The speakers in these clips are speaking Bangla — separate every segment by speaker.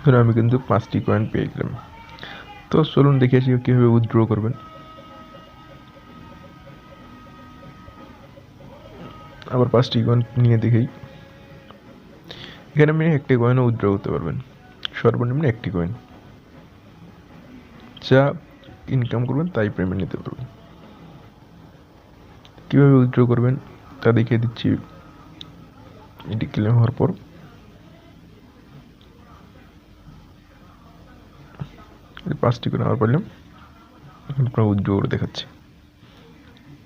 Speaker 1: ধরুন আমি কিন্তু 5টি কয়েন পেয়ে গেলাম। তো চলুন দেখে আসি কীভাবে উইথড্র করবেন। আবার 5টি কয়েন নিয়ে দেখেই, এখানে আপনি একটি কয়েনও উইথড্র করতে পারবেন, সর্বনিম্ন একটি কয়েন, যা ইনকাম করবেন তাই পেমেন্ট নিতে পারবেন। কীভাবে উইথড্র করবেন তা দেখিয়ে দিচ্ছি। এটি ক্লেম হওয়ার পর এই 5টি কয়েন আবার পারলাম, এখন আপনার উইথড্র করে দেখাচ্ছি।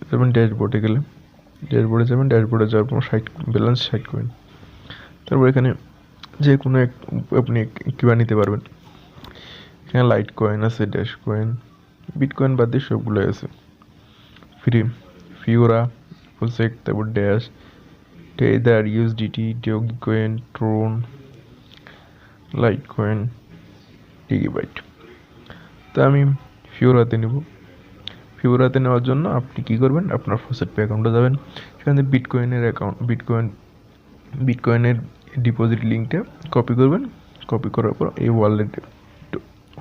Speaker 1: যেমন ড্যাশবোর্ডে গেলে, ড্যাশবোর্ডে যাবেন, ড্যাশবোর্ডে যাওয়ার পর ব্যালেন্স 60 কয়েন। তারপর এখানে যে কোনো এক আপনি কিবা নিতে পারবেন। এখানে লাইট কয়েন আছে, ড্যাশ কয়েন, বিটকয়েন বাদ দিয়ে সবগুলোই আছে ফ্রি। ফিওরা, ফুলসেক, তারপর dash, tether, USDT, dogecoin, Tron, litecoin, DigiByte. তো আমি ফিওরাতে নেব। ফিওরাতে নেওয়ার জন্য আপনি কী করবেন, আপনার ফসেট পে অ্যাকাউন্টে যাবেন, সেখানে বিটকয়েনের ডিপোজিট লিঙ্কটা কপি করবেন। কপি করার পর এই ওয়ালেটে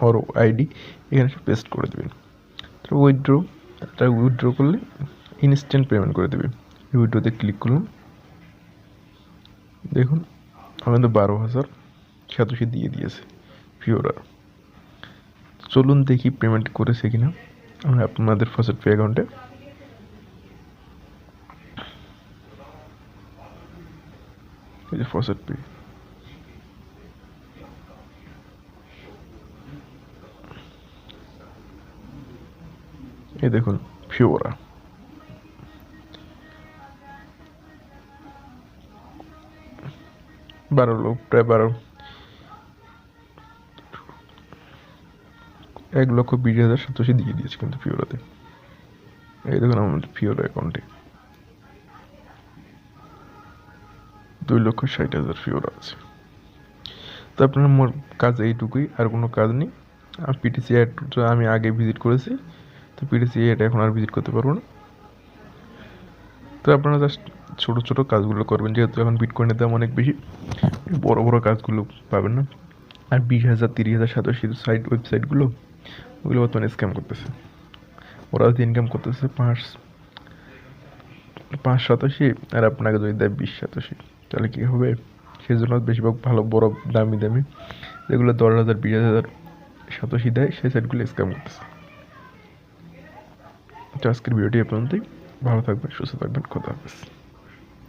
Speaker 1: ওর আইডি এখানে পেস্ট করে দেবেন। তো উইথড্র করলে ইনস্ট্যান্ট পেমেন্ট করে দেবে। উইথড্রোতে ক্লিক করুন, দেখুন আমাদের 12,087 দিয়ে দিয়েছে ফিওরার। চলুন দেখি পেমেন্ট করেছে কিনা আমরা আপনাদের ফসেট পে অ্যাকাউন্টে। এই যে ফসেট পে, এই দেখুন ফিওরা। প্রায় 1,20,87 দিয়ে দিয়েছে কিন্তু ফিওরাতে। এই দেখুন আমাদের ফিওরা অ্যাকাউন্টে 2,60,000 ফিওরা আছে। তো আপনার মোর কাজ এইটুকুই, আর কোনো কাজ নেই। আর পিটিসি অ্যাড আমি আগে ভিজিট করেছি, তো পিটিসি অ্যাড এখন আর ভিজিট করতে পারবো না। তো আপনারা জাস্ট ছোটো ছোটো কাজগুলো করবেন, যেহেতু এখন বিটকয়েনের দাম অনেক বেশি, বড় বড় কাজগুলো পাবেন না। আর 20,000, 30,000, 87 ওয়েবসাইটগুলো, ওগুলো বর্তমানে স্ক্যাম করতেছে। ওরা যদি ইনকাম করতেছে 587, আর আপনাকে যদি দেয় 20,87, তাহলে কী হবে? সেই জন্য বেশিরভাগ ভালো বড় দামি যেগুলো 10,000, 20,000, 87 দেয়, সেই সাইটগুলো স্ক্যাম করতেছে। তো আজকের ভিডিওটি এ পর্যন্তই। ভালো থাকবেন, সুস্থ থাকবেন, খোদা হাফেজ।